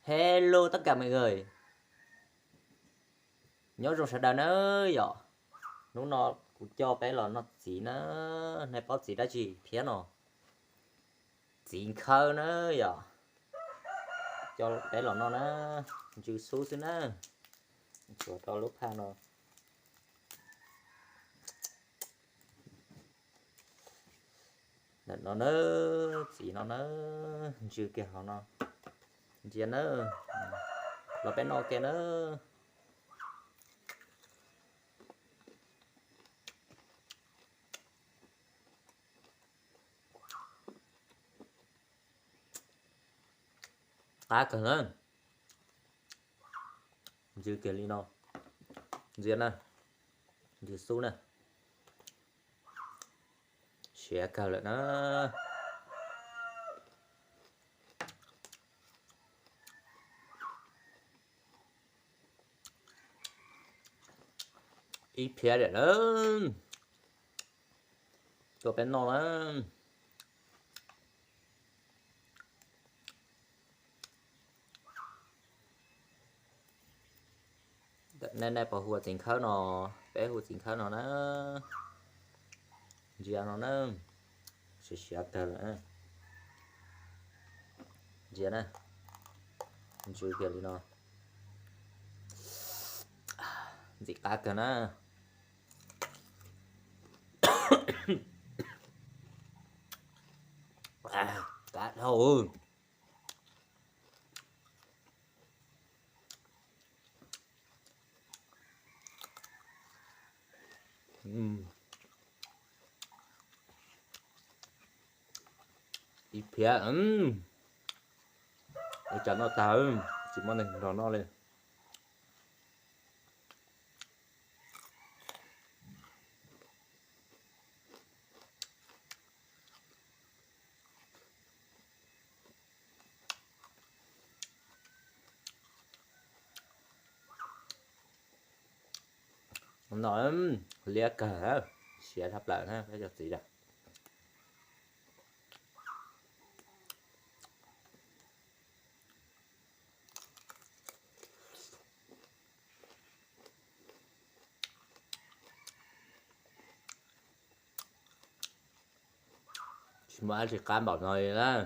Hello tất cả mọi người. Nhớ trong sẽ đàn ơi ạ. Nó cũng cho bé là nó chỉ nó này bao chỉ đã gì phía nó chỉ khơi nữa ạ. Cho bé là nó chữ số xí nữa. Cho lúc ha nó. Nó chỉ nó chữ kia nó. Chỉ nó là bé nó kia nó. Ta cần hơn. Chữ kia li nó. Diễn nè. Chữ số nè. Share cả lại nó. Ít phía để lớn cho bé nó lớn nên đây bảo hùa tình khá nó bé hùa tình khá nó nó sẽ tờ nữa gì nè chui kia đi nó gì cá cơ nó cá đâu ít phía để cho nó tao chỉ món này nó lên nói lia cả sẽ thắp lại ha cái gì đó mà chỉ cam bảo rồi đó